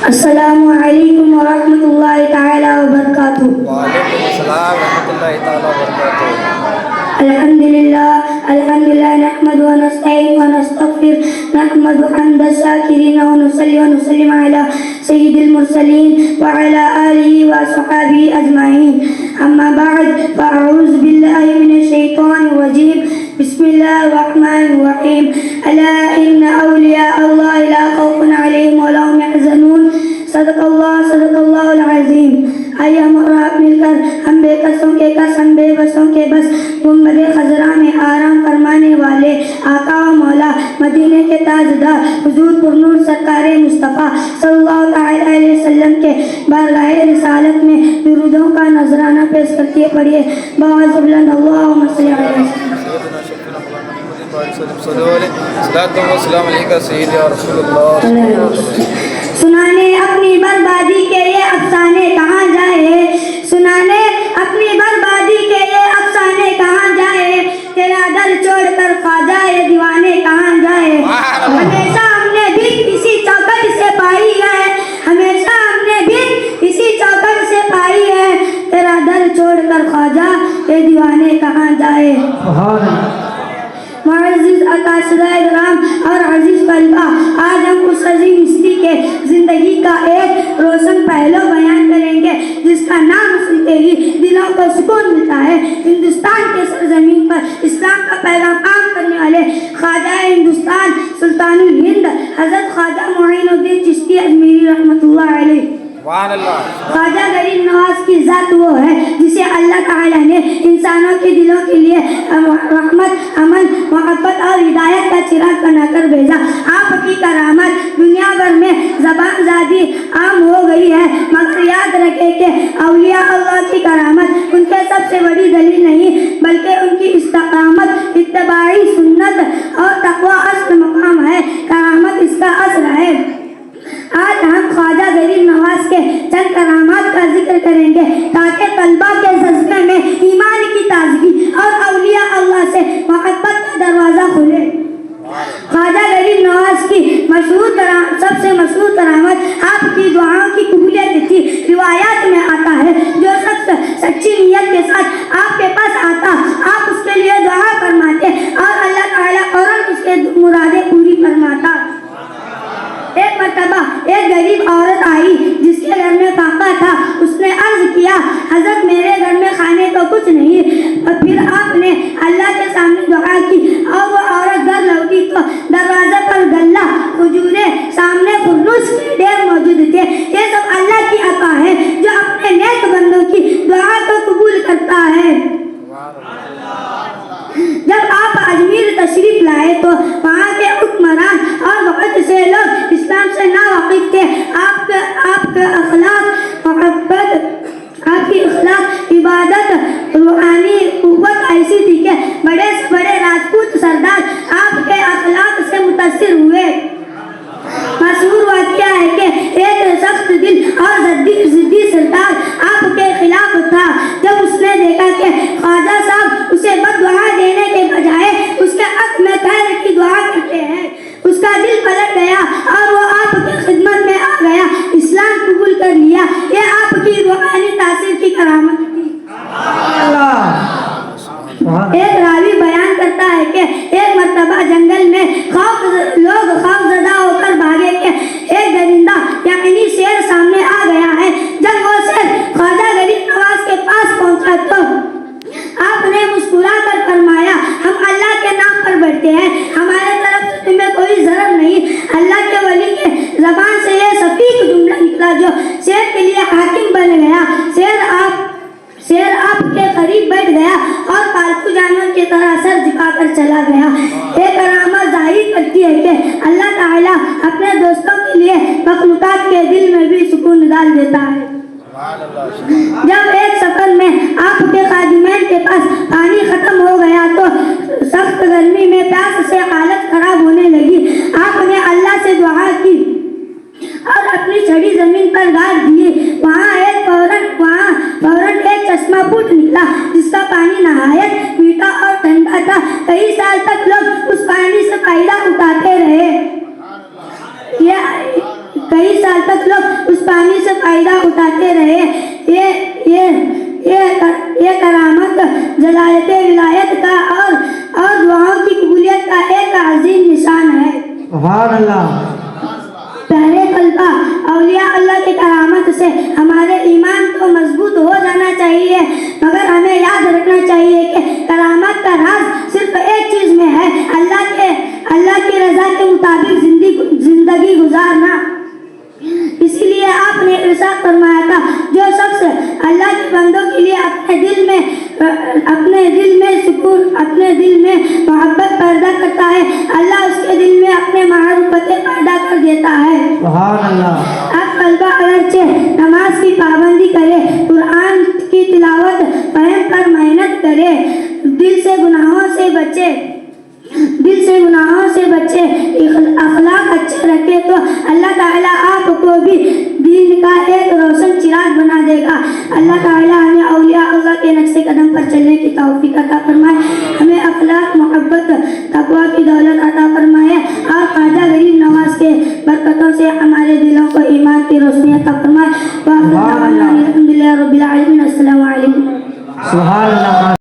السلام علیکم ورحمۃ اللہ تعالی وبرکاتہ۔ وعلیکم السلام ورحمۃ اللہ تعالی وبرکاتہ۔ الحمد للہ نحمد ونستعین ونستغفر نحمد حمد الشاکرین ونصلی ونسلم علی سید المرسلین وعلی آلہ وصحبہ اجمعین، اما بعد فاعوذ باللہ من الشیطان الرجیم، بسم اللہ الرحمن الرحیم، الا ان اولیاء اللہ لا خوف علیہم ولا هم يحزنون، صدق اللہ العظیم۔ آئیے ہم اور آپ مل کر ہم بے کسوں کے کس ہم بے بسوں کے بس گنبد خضرا میں آرام فرمانے والے آقا و مولا مدینے کے تاجدار حضور پرنور سرکار مصطفیٰ صلی اللہ تعالی علیہ وسلم کے بارگاہ رسالت میں درودوں کا نذرانہ پیش کرتے پڑھیے بآواز بلند اللہم صلی علیہ وسلم۔ سنانے اپنی بربادی کے یہ افسانے کہاں جائے، سنانے اپنی بربادی کے یہ افسانے کہاں جائے، تیرا در چھوڑ کر خواجہ یہ دیوانے کہاں جائے۔ ہمیشہ ہم نے بھی اسی چوکٹ سے پائی ہے، ہمیشہ ہم نے بھی اسی چوکٹ سے پائی ہے، تیرا در چھوڑ کر خواجہ یہ دیوانے کہاں جائے۔ معزز اکاشدہ اکرام اور عزیز طلبہ، آج ہم اس عظیم ہستی کے زندگی کا ایک روشن پہلو بیان کریں گے جس کا نام سنتے ہی دلوں کو سکون ملتا ہے۔ ہندوستان کے سرزمین پر اسلام کا پیغام عام کرنے والے خواجہ ہندوستان سلطان الہند حضرت خواجہ معین الدین چشتی اجمیری رحمۃ اللہ علیہ۔ خواجہ غریب نواز کی ذات وہ ہے جسے اللہ تعالیٰ نے انسانوں کے دلوں کے لیے رحمت، امن، محبت اور ہدایت کا چراغ بنا کر بھیجا۔ آپ کی کرامت دنیا بھر میں زبان زادی عام ہو گئی ہے، مگر یاد رکھے کہ اولیاء اللہ کی کرامت ان کے سب سے بڑی دلیل نہیں بلکہ ان کی استقامت، اتباعی سنت اور تقوی اصل مقام ہے۔ کرامت اس کا اثر ہے۔ آج ہم خواجہ غریب نواز کے چند کرامات کا ذکر کریں گے تاکہ طلبہ کے جذبے میں ایمان کی تازگی اور اولیاء اللہ سے محبت کا دروازہ کھلے۔ خواجہ غریب نواز کی سب سے مشہور کرامت آپ کی دعاؤں کی قبولیت تھی۔ روایات میں آتا ہے جو شخص سچی نیت کے ساتھ آپ کے پاس آتا، آپ اس کے لیے دعا فرماتے اور اللہ تعالیٰ فوراً اس کے مرادیں پوری فرماتا۔ ایک مرتبہ ایک غریب عورت آئی جس کے گھر میں فاقہ تھا۔ اس نے عرض کیا، حضرت میرے گھر میں کھانے کو کچھ نہیں۔ اور پھر آپ نے اللہ کے سامنے دعا کی اور وہ عورت گھر لوٹی تو دروازے پر غلہ، کھجوریں، سامنے خربوز کے ڈھیر موجود تھے۔ یہ سب اللہ کی عطا ہے جو اپنے نیک بندوں کی دعا کو قبول کرتا ہے۔ جب آپ اجمیر تشریف لائے تو وہاں کے حکمران اور بہت سے لوگ اسلام سے ناواقف تھے۔ آپ کے اخلاق، محبت، آپ کی اخلاق، عبادت، روحانی قوت ایسی تھی کہ بڑے سے بڑے راجپوت سردار آپ کے اخلاق سے متاثر ہوئے۔ مشہور واقعہ ہے کہ ایک سخت دل اور ضدی سردار آپ کے خلاف تھا۔ جب اس نے دیکھا کہ خواجہ صاحب اسے بد دعا دینے کے بجائے اس کے حق میں خیر کی دعا کرتے ہیں، اس کا دل پلٹ گیا اور وہ آپ کی خدمت میں آ گیا، اسلام قبول کر لیا۔ یہ آپ کی روحانی تاثیر کی کرامت تھی۔ ایک راوی بیان کرتا ہے کہ ایک مرتبہ جنگل میں لوگ خوف زدہ ہو کر بھاگے کہ ایک درندہ یعنی شیر سامنے آ گیا ہے۔ جب وہ شیر خواجہ غریب نواز کے پاس پہنچا تو آپ نے مسکرا کر فرمایا، ہم اللہ کے نام پر بڑھتے ہیں، ہمارے طرف سے تمہیں کوئی ضرر نہیں۔ اللہ کے ولی کے زبان سے یہ سفید جملہ نکلا جو شیر کے لیے حاکم بن گیا۔ شیر آپ کے قریب بیٹھ گیا اور پالتو جانور کی طرح سر جھکا کر چلا گیا۔ یہ کرامت ظاہر کرتی ہے کہ اللہ تعالیٰ اپنے دوستوں کے لیے مخلوقات کے دل میں بھی سکون ڈال دیتا ہے۔ جب ایک سفر میں آپ کے خادمین کے پاس پانی ختم ہو گیا تو سخت گرمی میں پیاس سے حالت خراب ہونے لگی۔ آپ نے اللہ سے دعا کی اور اپنی چھڑی زمین پر گاڑ دی۔ وہاں فوراً ایک چشمہ پھوٹ نکلا جس کا پانی نہایت میٹھا اور ٹھنڈا تھا۔ کئی سال تک لوگ اس پانی سے فائدہ اٹھاتے رہے۔ کئی سال تک لوگ فائدہ اٹھاتے رہے. یہ کرامت جلالت ولایت کا اور دعاؤں کی قبولیت کا ایک عظیم نشان ہے. سبحان اللہ. پیارے طلبہ، اولیاء اللہ کی کرامت سے ہمارے ایمان کو مضبوط ہو جانا چاہیے، مگر ہمیں یاد رکھنا چاہیے کہ کرامت کا راز صرف ایک چیز میں ہے، اللہ کی رضا کے مطابق زندگی گزارنا. اسی لیے آپ نے ارشاد فرمایا تھا، جو شخص اللہ کے بندوں کے لیے اپنے دل میں محبت پیدا کرتا ہے، اللہ اس کے دل میں اپنے محبتیں پیدا کر دیتا ہے. سبحان اللہ. اب طلبہ اگرچہ نماز کی پابندی کرے، قرآن کی تلاوت فہم پر محنت کرے، دل سے گناہوں سے بچے اخلاق اچھے رکھے، تو اللہ تعالیٰ آپ کو بھی دین کا ایک روشن چراغ بنا دے گا. اللہ تعالیٰ ہمیں اولیاء اللہ کے نقش قدم پر چلنے کی توفیق عطا فرمائے، ہمیں اخلاق، محبت، تقویٰ کی دولت عطا فرمائے، اور خواجہ غریب نواز کے برکتوں سے ہمارے دلوں کو ایمان کی روشنی عطا فرمائے. الحمد للہ رب العالمین. السلام علیکم. سبحان اللہ.